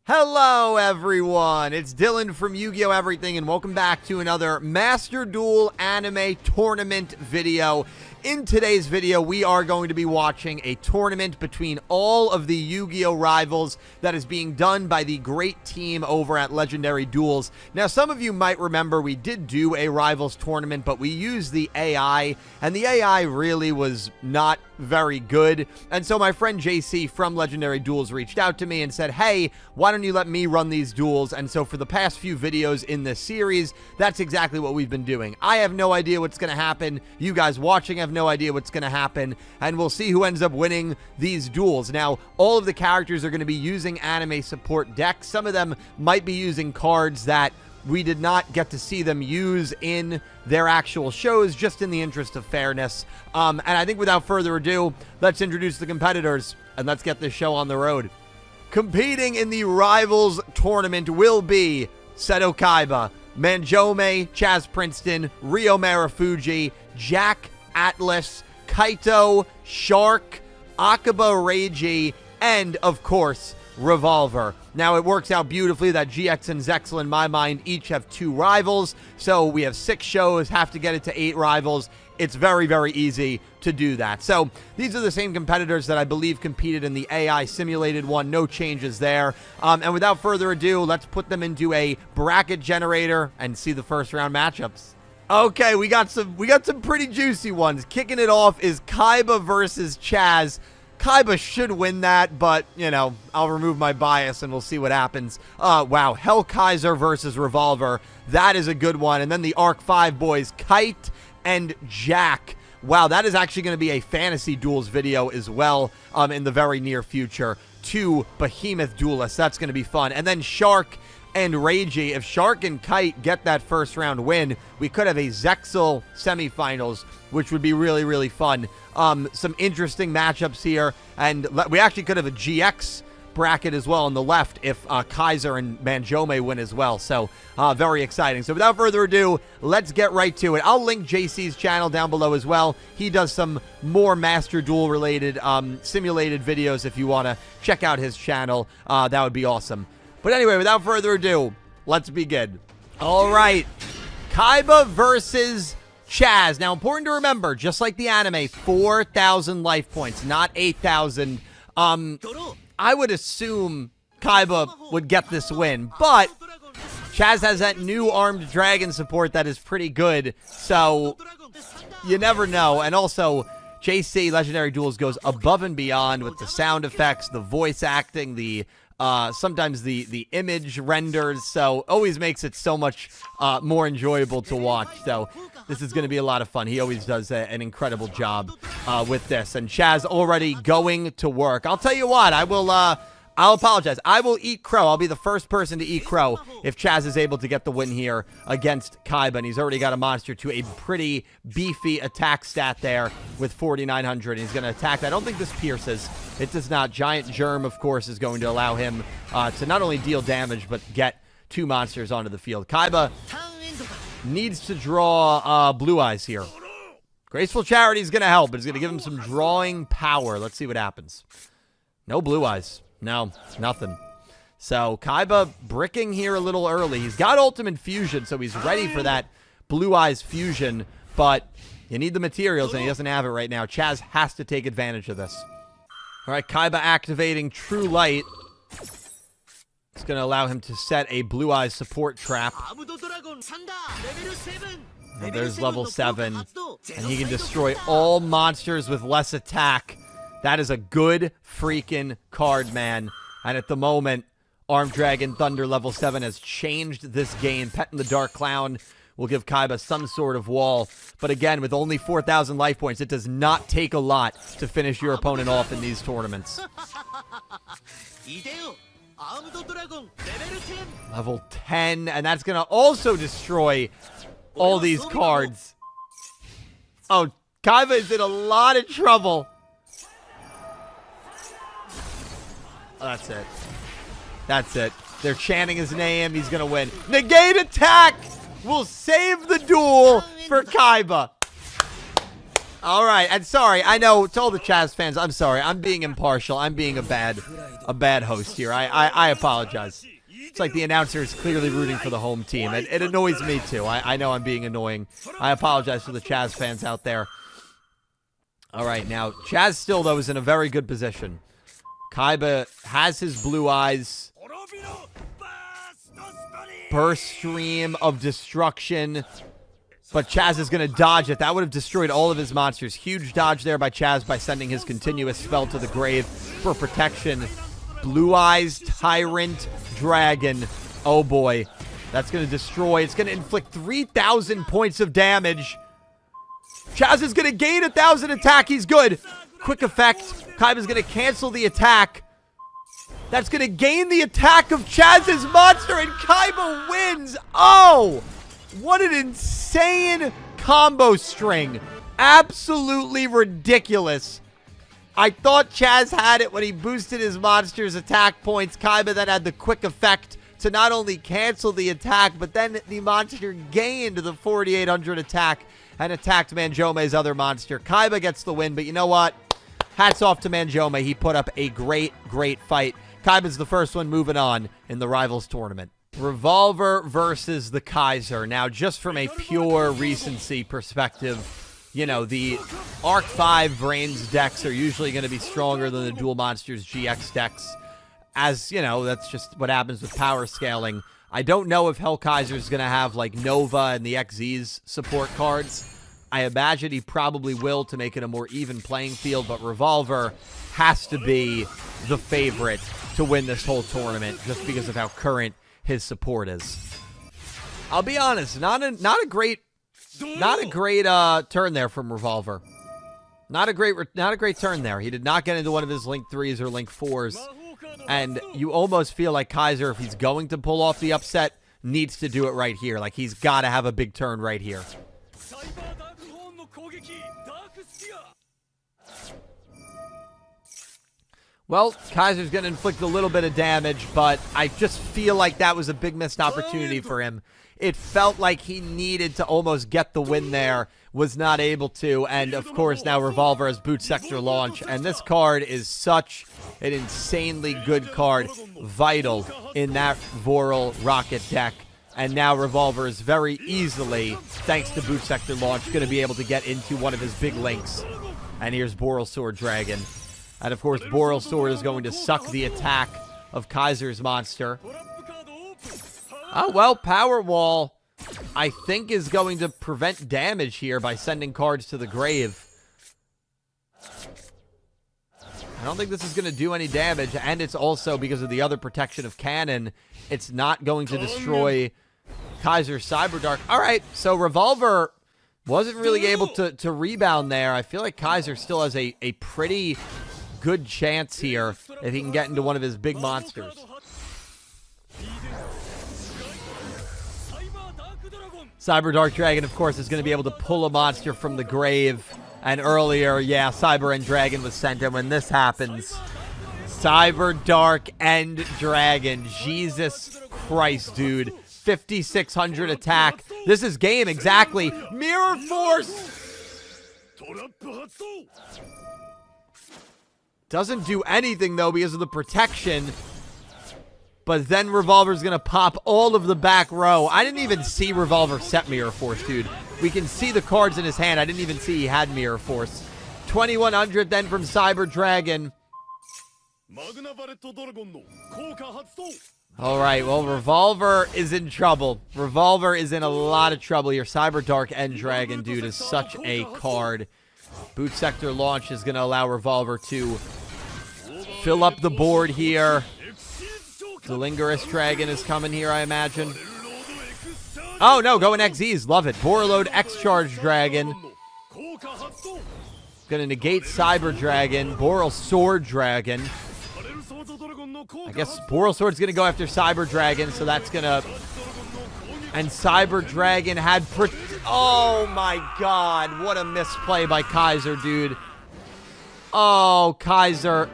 Hello everyone, it's Dylan from Yu-Gi-Oh! Everything, and welcome back to another Master Duel anime tournament video. In today's video, we are going to be watching a tournament between all of the Yu-Gi-Oh! Rivals that is being done by the great team over at Legendary Duels. Now, some of you might remember we did do a Rivals tournament, but we used the AI, and the AI really was not very good. And so my friend JC from Legendary Duels reached out to me and said, hey, why don't you let me run these duels? And so for the past few videos in this series, that's exactly what we've been doing. I have no idea what's going to happen. You guys watching have no idea what's going to happen, and we'll see who ends up winning these duels. Now, all of the characters are going to be using anime support decks. Some of them might be using cards that we did not get to see them use in their actual shows, just in the interest of fairness. And I think without further ado, let's introduce the competitors, and let's get this show on the road. Competing in the Rivals tournament will be Seto Kaiba, Manjome, Chaz Princeton, Ryo Marufuji, Jack Atlas, Kaito, Shark, Akaba Ragi, and, of course, Revolver. Now, it works out beautifully that GX and Zexel, in my mind, each have 2 rivals. So we have 6 shows, have to get it to 8 rivals. It's very, very easy to do that. So these are the same competitors that I believe competed in the AI simulated one. No changes there. And without further ado, let's put them into a bracket generator and see the first round matchups. Okay, we got some pretty juicy ones. Kicking it off is Kaiba versus Chaz. Kaiba should win that, but, you know, I'll remove my bias and we'll see what happens. Wow, Hell Kaiser versus Revolver. That is a good one. And then the Arc 5 boys, Kite and Jack. Wow, that is actually going to be a Fantasy Duels video as well in the very near future. 2 Behemoth Duelists. That's going to be fun. And then Shark and Ragi. If Shark and Kite get that first round win, we could have a Zexel semifinals, which would be really, really fun. Some interesting matchups here, and we actually could have a GX bracket as well on the left if Kaiser and Manjome win as well. So very exciting. So without further ado, let's get right to it. I'll link JC's channel down below as well. He does some more Master Duel related simulated videos. If you want to check out his channel, that would be awesome. But anyway, without further ado, let's begin. All right, Kaiba versus Chaz. Now, important to remember, just like the anime, 4,000 life points, not 8,000. I would assume Kaiba would get this win, but Chaz has that new armed dragon support that is pretty good, so you never know. And also, JC Legendary Duels goes above and beyond with the sound effects, the voice acting, the sometimes the image renders, so always makes it so much more enjoyable to watch. So this is going to be a lot of fun. He always does an incredible job with this. And Chaz already going to work. I'll tell you what, I'll apologize. I will eat crow. I'll be the first person to eat crow if Chaz is able to get the win here against Kaiba. And he's already got a monster to a pretty beefy attack stat there with 4,900. He's going to attack that. I don't think this pierces. It does not. Giant Germ, of course, is going to allow him to not only deal damage, but get 2 monsters onto the field. Kaiba needs to draw Blue Eyes here. Graceful Charity is going to help, but it's going to give him some drawing power. Let's see what happens. No Blue Eyes. No, nothing. So Kaiba bricking here a little early. He's got Ultimate Fusion, so he's ready for that Blue Eyes Fusion, but you need the materials, and he doesn't have it right now. Chaz has to take advantage of this. All right, Kaiba activating True Light. It's going to allow him to set a Blue Eyes support trap. And there's level 7, and he can destroy all monsters with less attack. That is a good freaking card, man. And at the moment, Armed Dragon Thunder level 7 has changed this game. Pet in the Dark Clown will give Kaiba some sort of wall. But again, with only 4,000 life points, it does not take a lot to finish your opponent off in these tournaments. Level 10, and that's going to also destroy all these cards. Oh, Kaiba is in a lot of trouble. Oh, that's it. That's it. They're chanting his name. He's going to win. Negate attack will save the duel for Kaiba. All right, and sorry, I know to all the Chaz fans, I'm sorry. I'm being impartial. I'm being a bad host here. I apologize. It's like the announcer is clearly rooting for the home team. It annoys me too. I know I'm being annoying. I apologize to the Chaz fans out there. All right, now Chaz still though is in a very good position. Kaiba has his blue eyes. Burst stream of destruction. But Chaz is going to dodge it. That would have destroyed all of his monsters. Huge dodge there by Chaz by sending his continuous spell to the grave for protection. Blue Eyes, Tyrant, Dragon. Oh boy. That's going to destroy. It's going to inflict 3,000 points of damage. Chaz is going to gain 1,000 attack. He's good. Quick effect. Kaiba's going to cancel the attack. That's going to gain the attack of Chaz's monster, and Kaiba wins. Oh! What an insane combo string. Absolutely ridiculous. I thought Chaz had it when he boosted his monster's attack points. Kaiba then had the quick effect to not only cancel the attack, but then the monster gained the 4,800 attack and attacked Manjome's other monster. Kaiba gets the win, but you know what? Hats off to Manjome. He put up a great fight. Kaiba's the first one moving on in the Rivals tournament. Revolver versus the Kaiser. Now, just from a pure recency perspective, you know, the Arc 5 Brains decks are usually going to be stronger than the Dual Monsters GX decks. As, you know, that's just what happens with power scaling. I don't know if Hell Kaiser is going to have, like, Nova and the XZ's support cards. I imagine he probably will to make it a more even playing field, but Revolver has to be the favorite to win this whole tournament just because of how current his support is. I'll be honest, not a great turn there from Revolver. Not a great turn there. He did not get into one of his Link 3s or Link 4s. And you almost feel like Kaiser, if he's going to pull off the upset, needs to do it right here. Like, he's got to have a big turn right here. Well, Kaiser's going to inflict a little bit of damage, but I just feel like that was a big missed opportunity for him. It felt like he needed to almost get the win there, was not able to, and of course now Revolver has Boot Sector launch, and this card is such an insanely good card, vital in that Voral Rocket deck. And now Revolver is very easily, thanks to Boot Sector launch, going to be able to get into one of his big links. And here's Boral Sword Dragon. And of course, Boral Sword is going to suck the attack of Kaiser's monster. Oh, well, Power Wall, I think, is going to prevent damage here by sending cards to the grave. I don't think this is going to do any damage, and it's also, because of the other protection of Cannon, it's not going to destroy Kaiser's Cyberdark. All right, so Revolver wasn't really able to rebound there. I feel like Kaiser still has a pretty good chance here if he can get into one of his big monsters. Cyberdark Dragon, of course, is going to be able to pull a monster from the grave. And earlier, yeah, Cyber End Dragon was sent, and when this happens, Cyberdark End Dragon. Jesus Christ, dude. 5,600 attack. This is game, exactly. Mirror Force! Doesn't do anything, though, because of the protection. But then Revolver's going to pop all of the back row. I didn't even see Revolver set Mirror Force, dude. We can see the cards in his hand. I didn't even see he had Mirror Force. 2,100 then from Cyber Dragon. All right, well, Revolver is in trouble. Revolver is in a lot of trouble here. Cyberdark End Dragon, dude, is such a card. Boot Sector launch is going to allow Revolver to fill up the board here. Delingerous Dragon is coming here, I imagine. Oh, no, going XZs. Love it. Borreload X-Charge Dragon. Going to negate Cyber Dragon. Boral Sword Dragon. I guess Boral Sword's going to go after Cyber Dragon, so that's going to... And Cyber Dragon had... Oh, my God. What a misplay by Kaiser, dude. Oh, Kaiser...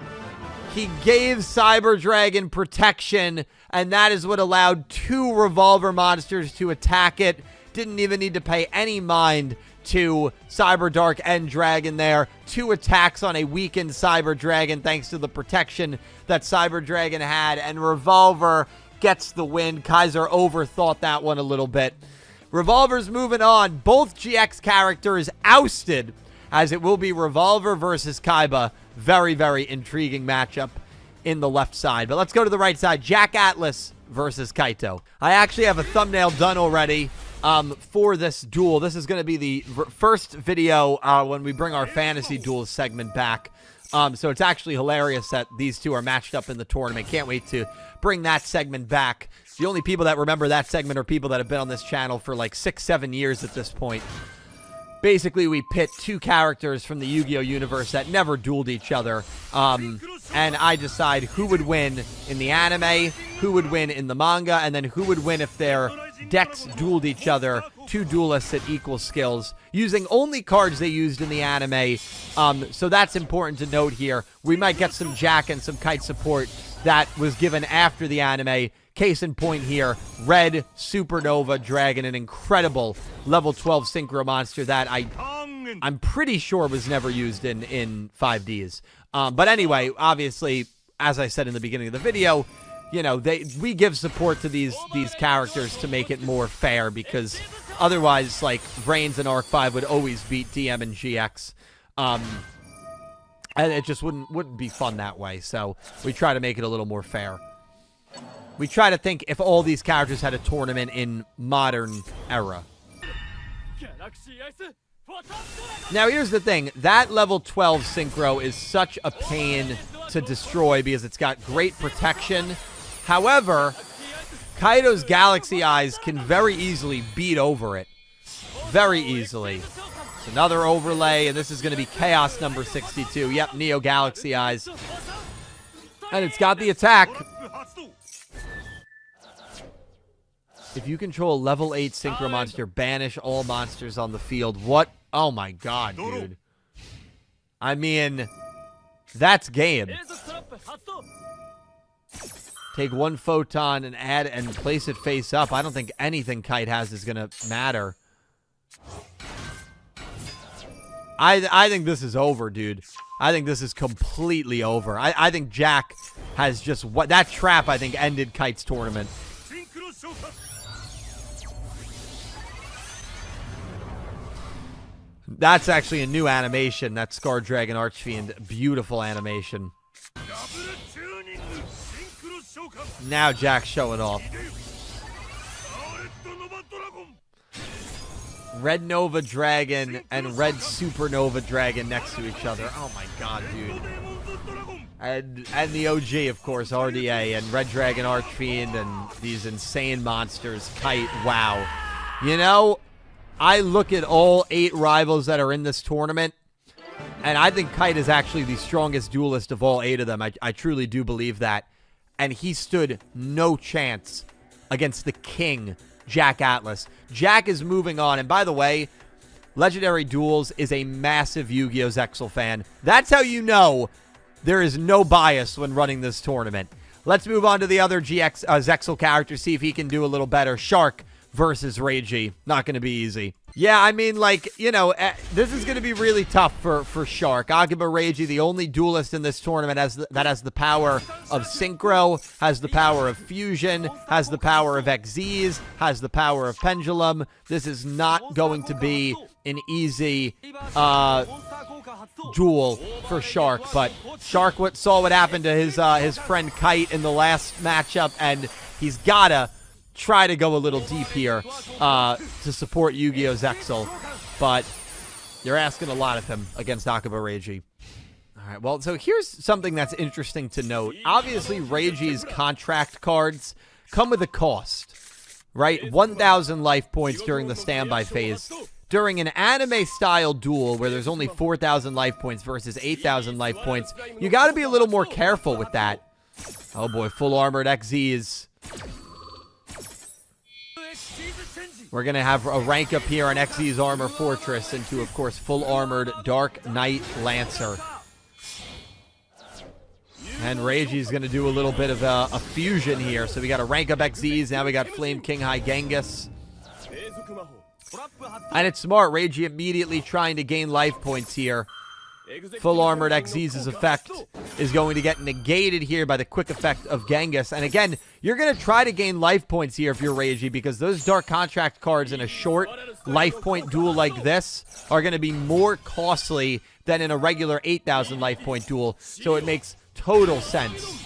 He gave Cyber Dragon protection, and that is what allowed two Revolver monsters to attack it. Didn't even need to pay any mind 2 Cyber Dark End Dragon there. 2 attacks on a weakened Cyber Dragon thanks to the protection that Cyber Dragon had. And Revolver gets the win. Kaiser overthought that one a little bit. Revolver's moving on. Both GX characters ousted, as it will be Revolver versus Kaiba. Very, very intriguing matchup in the left side. But let's go to the right side. Jack Atlas versus Kaito. I actually have a thumbnail done already for this duel. This is going to be the first video when we bring our Fantasy Duels segment back. So it's actually hilarious that these two are matched up in the tournament. Can't wait to bring that segment back. The only people that remember that segment are people that have been on this channel for like 6-7 years at this point. Basically, we pit 2 characters from the Yu-Gi-Oh universe that never dueled each other. And I decide who would win in the anime, who would win in the manga, and then who would win if their decks dueled each other. 2 duelists at equal skills, using only cards they used in the anime. So that's important to note here. We might get some Jack and some Kite support that was given after the anime. Case in point here, Red Supernova Dragon, an incredible level 12 synchro monster that I'm pretty sure was never used in 5Ds. But anyway, obviously, as I said in the beginning of the video, you know, we give support to these characters to make it more fair, because otherwise, like, Reigns and Arc 5 would always beat DM and GX. And it just wouldn't be fun that way. So we try to make it a little more fair. We try to think if all these characters had a tournament in modern era. Now, here's the thing. That level 12 synchro is such a pain to destroy because it's got great protection. However, Kaido's Galaxy Eyes can very easily beat over it. Very easily. It's another overlay, and this is going to be Chaos number 62. Yep, Neo Galaxy Eyes. And it's got the attack. If you control a level 8 synchro monster, banish all monsters on the field. What? Oh my god, dude. I mean, that's game. Take 1 photon and add and place it face up. I don't think anything Kite has is going to matter. I think this is over, dude. I think this is completely over. I think Jack has just... that trap, I think, ended Kite's tournament. That's actually a new animation. That Scar Dragon Archfiend. Beautiful animation. Now Jack's showing off. Red Nova Dragon and Red Supernova Dragon next to each other. Oh my god, dude. And the OG, of course, RDA, and Red Dragon Archfiend, and these insane monsters. Kite, wow. You know, I look at all 8 rivals that are in this tournament, and I think Kite is actually the strongest duelist of all 8 of them. I truly do believe that. And he stood no chance against the king, Jack Atlas. Jack is moving on. And by the way, Legendary Duels is a massive Yu-Gi-Oh! Zexal fan. That's how you know there is no bias when running this tournament. Let's move on to the other Zexal character, see if he can do a little better. Shark versus Ragi. Not going to be easy. Yeah, I mean, like, you know, this is going to be really tough for Shark. Akiba Ragi, the only duelist in this tournament that has the power of Synchro, has the power of Fusion, has the power of XZs, has the power of Pendulum. This is not going to be an easy duel for Shark, but Shark saw what happened to his friend Kite in the last matchup, and he's gotta try to go a little deep here to support Yu-Gi-Oh! Zexal, but you're asking a lot of him against Akiba Ragi. All right, well, so here's something that's interesting to note. Obviously, Ragi's contract cards come with a cost, right? 1,000 life points during the standby phase. During an anime-style duel where there's only 4,000 life points versus 8,000 life points, you got to be a little more careful with that. Oh boy, full armored XZs. We're going to have a rank up here on XZ's Armor Fortress into, of course, full armored Dark Knight Lancer. And Ragi's going to do a little bit of a fusion here. So we got a rank up XZs. Now we got Flame King High Genghis. And it's smart. Ragi immediately trying to gain life points here. Full Armored Xyz's effect is going to get negated here by the quick effect of Genghis. And again, you're going to try to gain life points here if you're Ragi, because those Dark Contract cards in a short life point duel like this are going to be more costly than in a regular 8,000 life point duel. So it makes total sense.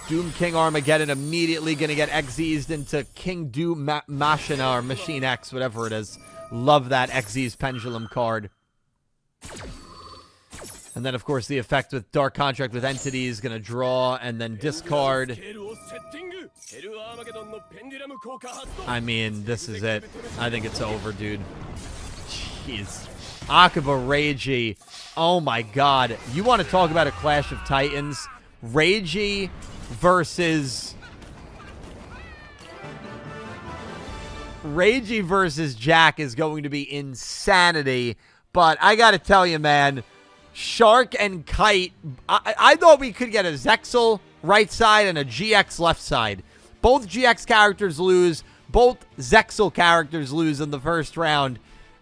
Doom King Armageddon immediately going to get Xyz'd into King Doom Machina or Machine X, whatever it is. Love that Xyz Pendulum card. And then, of course, the effect with Dark Contract with Entity is going to draw and then discard. I mean, this is it. I think it's over, dude. Jeez. Akiba Ragi. Oh, my God. You want to talk about a Clash of Titans? Ragi versus Jack is going to be insanity. But I got to tell you, man, Shark and Kite, I thought we could get a Zexal right side and a GX left side. Both GX characters lose. Both Zexal characters lose in the first round.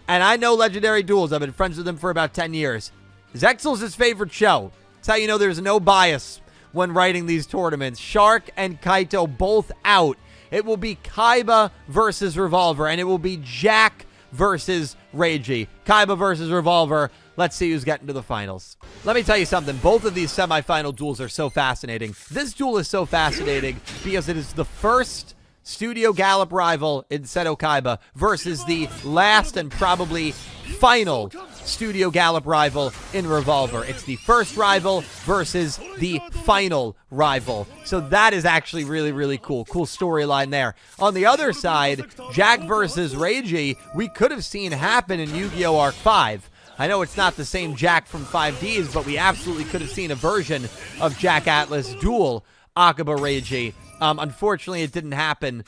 And I know Legendary Duels. I've been friends with them for about 10 years. Zexal's his favorite show. That's how you know there's no bias when writing these tournaments. Shark and Kaito both out. It will be Kaiba versus Revolver, and it will be Jack versus Ragi. Kaiba versus Revolver. Let's see who's getting to the finals. Let me tell you something. Both of these semifinal duels are so fascinating. This duel is so fascinating because it is the first Studio Gallop rival in Seto Kaiba versus the last and probably final Studio Gallop rival in Revolver. It's the first rival versus the final rival. So that is actually really, really cool. Cool storyline there. On the other side, Jack versus Ragi, we could have seen happen in Yu-Gi-Oh! Arc 5. I know it's not the same Jack from 5Ds, but we absolutely could have seen a version of Jack Atlas duel Akiba Ragi. Unfortunately, it didn't happen,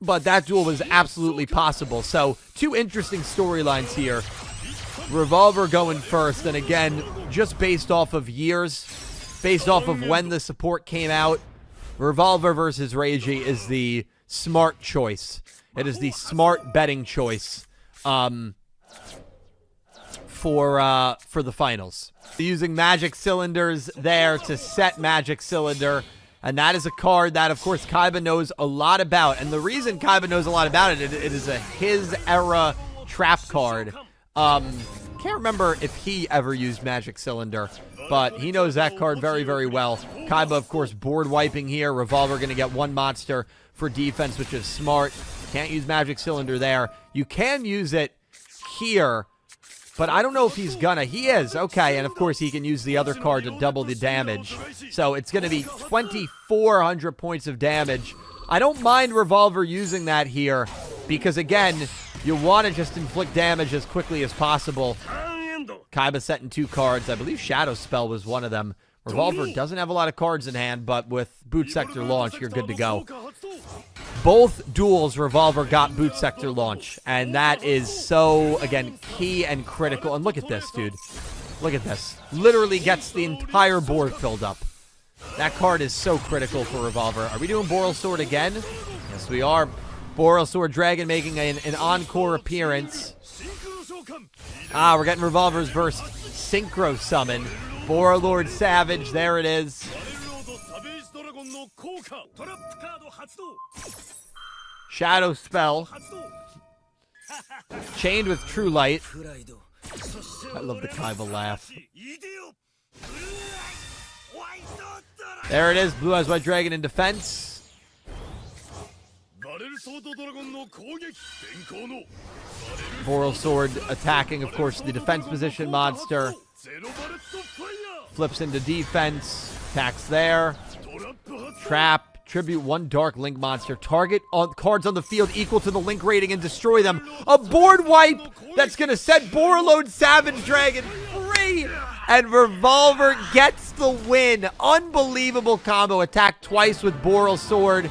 but that duel was absolutely possible. So, two interesting storylines here. Revolver going first, and again, just based off of years, based off of when the support came out, Revolver versus Ragi is the smart choice. It is the smart betting choice for the finals. Using Magic Cylinders there to set Magic Cylinder. And that is a card that, of course, Kaiba knows a lot about. And the reason Kaiba knows a lot about it, it is a his-era trap card. Can't remember if he ever used Magic Cylinder, but he knows that card very, very well. Kaiba, of course, board wiping here. Revolver going to get one monster for defense, which is smart. Can't use Magic Cylinder there. You can use it here, but I don't know if he's gonna. He is. Okay, and of course he can use the other card to double the damage. So it's going to be 2,400 points of damage. I don't mind Revolver using that here because, again, you want to just inflict damage as quickly as possible. Kaiba setting two cards. I believe Shadow Spell was one of them. Revolver doesn't have a lot of cards in hand, but with Boot Sector Launch, you're good to go. Both duels, Revolver got Boot Sector Launch, and that is so, again, key and critical. And look at this, dude. Look at this. Literally gets the entire board filled up. That card is so critical for Revolver. Are we doing Boral Sword again? Yes, we are. Boral Sword Dragon making an encore appearance. We're getting Revolver's first Synchro Summon. Boralord Savage, there it is. Shadow Spell. Chained with True Light. I love the Kaiba laugh. There it is, Blue Eyes White Dragon in defense. Boral Sword attacking, of course, the defense position monster. Flips into defense. Attacks there. Trap. Tribute one Dark Link monster. Target cards on the field equal to the Link rating and destroy them. A board wipe that's going to set Boralord Savage Dragon free. And Revolver gets the win. Unbelievable combo. Attack twice with Boral Sword.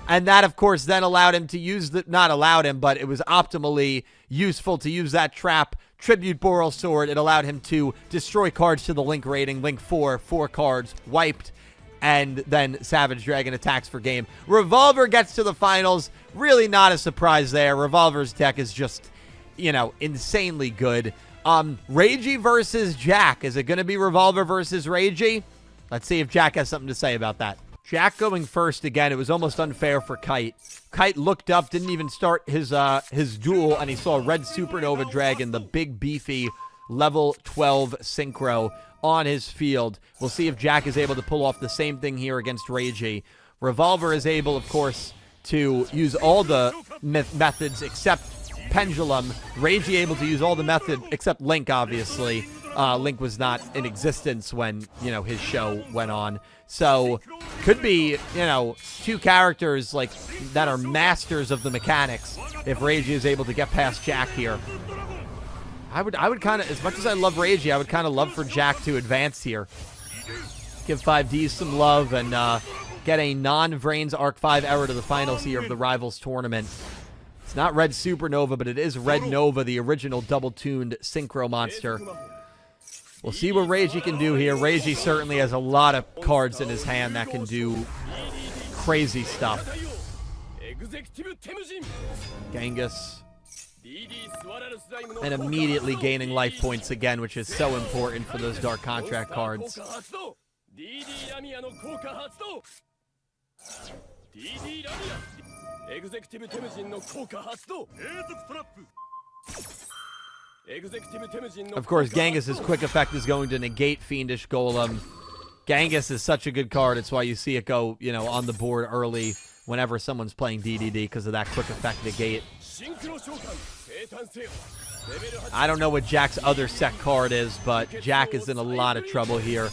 And that, of course, then allowed him to use the... Not allowed him, but it was optimally useful to use that trap. Tribute Boral Sword. It allowed him to destroy cards to the Link rating. Link 4, 4 cards. Wiped. and then Savage Dragon attacks for game. Revolver gets to the finals. Really not a surprise there. Revolver's deck is just, you know, insanely good. Ragi versus Jack. Is it going to be Revolver versus Ragi? Let's see if Jack has something to say about that. Jack going first again. It was almost unfair for Kite. Kite looked up, didn't even start his duel, and he saw Red Supernova Dragon, the big, beefy, level 12 synchro on his field. We'll see if Jack is able to pull off the same thing here against Ragi. Revolver is able, of course, to use all the methods except Pendulum. Ragi able to use all the method except Link, obviously. Link was not in existence when, you know, his show went on. So, could be, you know, two characters, like, that are masters of the mechanics if Ragi is able to get past Jack here. I would kind of, as much as I love Ragi, I would kind of love for Jack to advance here. Give 5Ds some love and get a non-Vrains Arc 5 error to the finals here of the Rivals Tournament. It's not Red Supernova, but it is Red Nova, the original double-tuned synchro monster. We'll see what Ragi can do here. Ragi certainly has a lot of cards in his hand that can do crazy stuff. Genghis. And immediately gaining life points again, which is so important for those Dark Contract cards. Of course, Genghis' quick effect is going to negate Fiendish Golem. Genghis is such a good card. It's why you see it go, you know, on the board early whenever someone's playing DDD because of that quick effect negate. I don't know what Jack's other set card is, but Jack is in a lot of trouble here.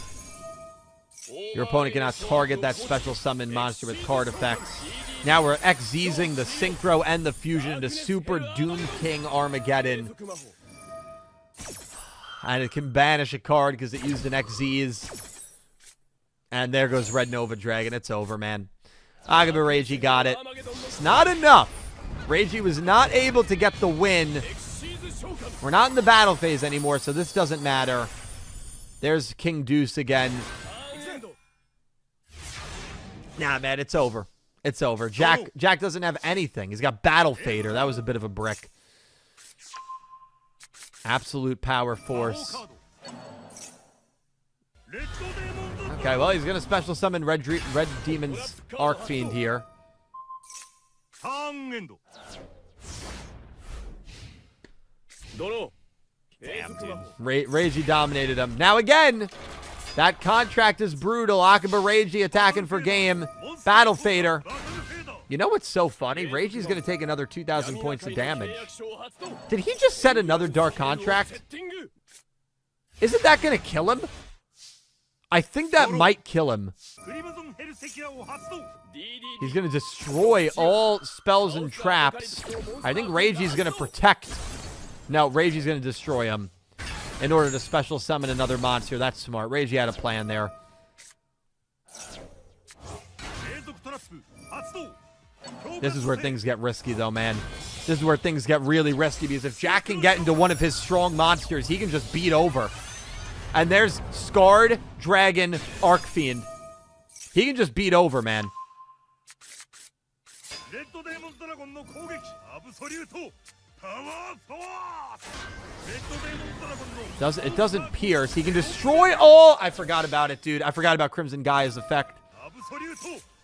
Your opponent cannot target that special summon monster with card effects. Now we're XZing the Synchro and the Fusion into Super Doom King Armageddon. And it can banish a card because it used an XZ's. And there goes Red Nova Dragon. It's over, man. Kaiba Ragi got it. It's not enough. Ragi was not able to get the win. We're not in the battle phase anymore, so this doesn't matter. There's King Deuce again. Nah, man, it's over. It's over. Jack doesn't have anything. He's got Battle Fader. That was a bit of a brick. Absolute Power Force. Okay, well, he's going to special summon Red Demon's Arcfiend here. Damn, dude. Ragi dominated him. Now again, that contract is brutal. Kaiba Ragi attacking for game. Battle Fader. You know what's so funny? Ragi's going to take another 2,000 points of damage. Did he just set another Dark Contract? Isn't that going to kill him? I think that might kill him. He's going to destroy all spells and traps. I think Ragi's going to protect. No, Ragi's going to destroy him in order to special summon another monster. That's smart. Ragi had a plan there. This is where things get risky, though, man. This is where things get really risky, because if Jack can get into one of his strong monsters, he can just beat over. And there's Scarred Dragon Arcfiend. He can just beat over, man. It doesn't pierce. He can destroy all... I forgot about it, dude. I forgot about Crimson Gaia's effect.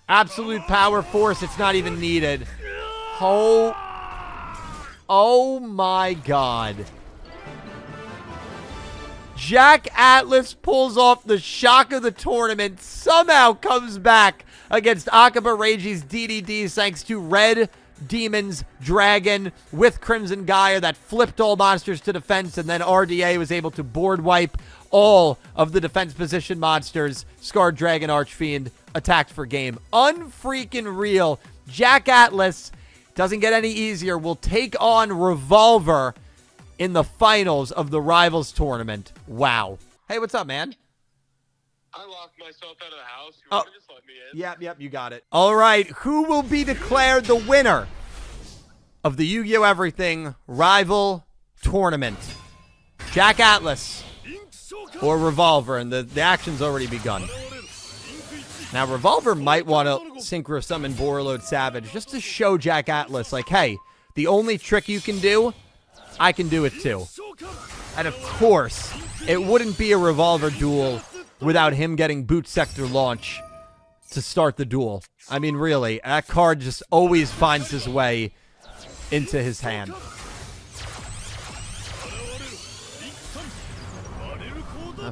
Absolute Power Force. It's not even needed. Oh my God. Jack Atlas pulls off the shock of the tournament. Somehow comes back against Kaiba Ragi's DDDs thanks to Red Demon's Dragon with Crimson Gaia that flipped all monsters to defense, and then RDA was able to board wipe all of the defense position monsters. Scarred Dragon Archfiend attacked for game. Unfreaking real. Jack Atlas doesn't get any easier. Will take on Revolver in the finals of the Rivals Tournament. Wow. Hey, what's up, man? I locked myself out of the house. You want to just let me in? Yep, you got it. All right, who will be declared the winner of the Yu-Gi-Oh! Everything Rival Tournament? Jack Atlas or Revolver? And the action's already begun. Now, Revolver might want to Synchro Summon Borreload Savage just to show Jack Atlas, like, hey, the only trick you can do, I can do it too. And of course, it wouldn't be a Revolver duel without him getting Boot Sector Launch to start the duel. I mean, really, that card just always finds his way into his hand.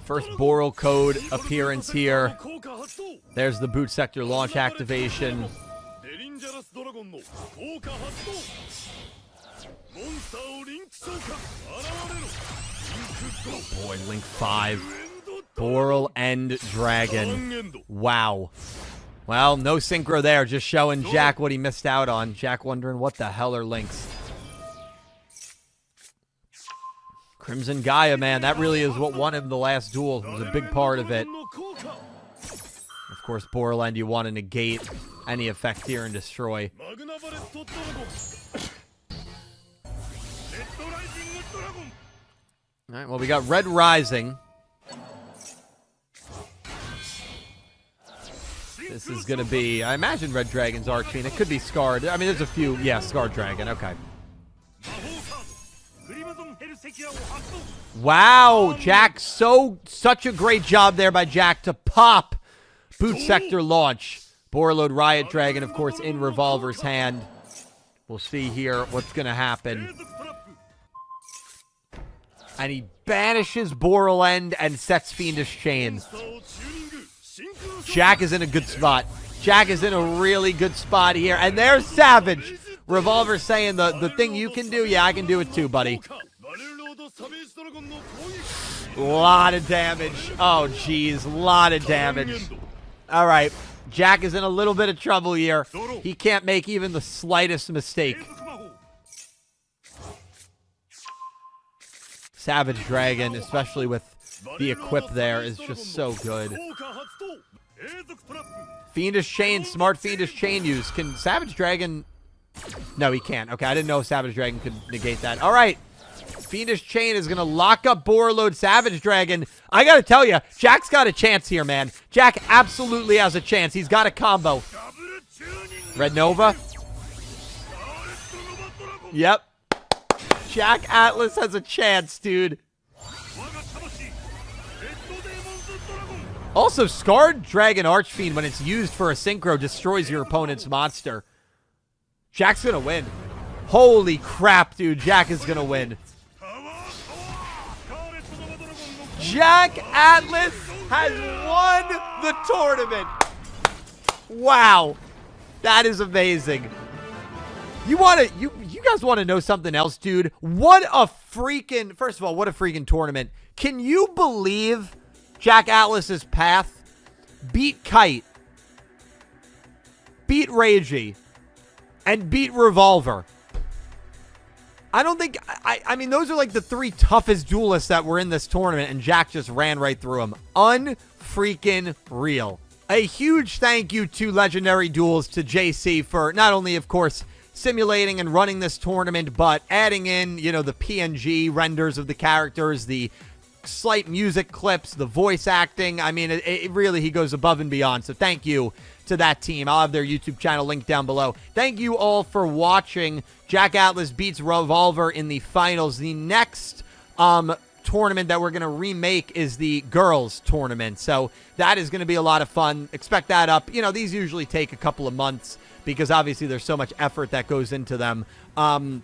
First Boral Code appearance here. There's the Boot Sector Launch activation. Oh boy, Link 5. Boral and Dragon. Wow. Well, no synchro there, just showing Jack what he missed out on. Jack wondering what the hell are Links. Crimson Gaia, man, that really is what won him the last duel. It was a big part of it. Of course, Borland, you want to negate any effect here and destroy. Alright, well, we got Red Rising. This is going to be, I imagine, Red Dragon's Archfiend. It could be Scarred. I mean, there's a few. Yeah, Scarred Dragon. Okay. Wow, Jack, such a great job there by Jack to pop Boot Sector Launch. Borreload Riot Dragon, of course, in Revolver's hand. We'll see here what's going to happen. And he banishes Borland and sets Fiendish Chain. Jack is in a good spot. Jack is in a really good spot here. And there's Savage. Revolver saying the thing you can do, yeah, I can do it too, buddy. A lot of damage. Oh, geez. A lot of damage. All right. Jack is in a little bit of trouble here. He can't make even the slightest mistake. Savage Dragon, especially with the equip there, is just so good. Fiendish Chain, smart Fiendish Chain use. Can Savage Dragon... No, he can't. Okay, I didn't know Savage Dragon could negate that. All right. Fiendish Chain is going to lock up Borreload Savage Dragon. I got to tell you, Jack's got a chance here, man. Jack absolutely has a chance. He's got a combo. Red Nova. Yep. Jack Atlas has a chance, dude. Also, Scarred Dragon Archfiend, when it's used for a synchro, destroys your opponent's monster. Jack's going to win. Holy crap, dude. Jack is going to win. Jack Atlas has won the tournament. Wow. That is amazing. You guys want to know something else, dude? What a freaking, first of all, what a freaking tournament. Can you believe Jack Atlas's path? Beat Kite, beat Ragi, and beat Revolver. I don't think, I mean, those are like the three toughest duelists that were in this tournament, and Jack just ran right through them. Unfreaking real. A huge thank you to Legendary Duels, to JC, for not only, of course, simulating and running this tournament, but adding in, you know, the PNG renders of the characters, the slight music clips, the voice acting. I mean, it really, he goes above and beyond. So thank you to that team. I'll have their YouTube channel linked down below. Thank you all for watching. Jack Atlas beats Revolver in the finals. The next tournament that we're going to remake is the girls tournament. So that is going to be a lot of fun. Expect that up. You know, these usually take a couple of months because obviously there's so much effort that goes into them.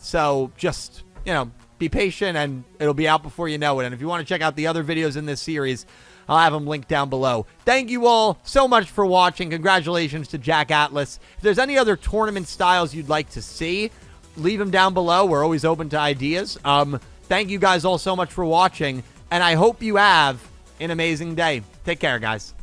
So just, you know, be patient and it'll be out before you know it. And if you want to check out the other videos in this series, I'll have them linked down below. Thank you all so much for watching. Congratulations to Jack Atlas. If there's any other tournament styles you'd like to see, leave them down below. We're always open to ideas. Thank you guys all so much for watching, and I hope you have an amazing day. Take care, guys.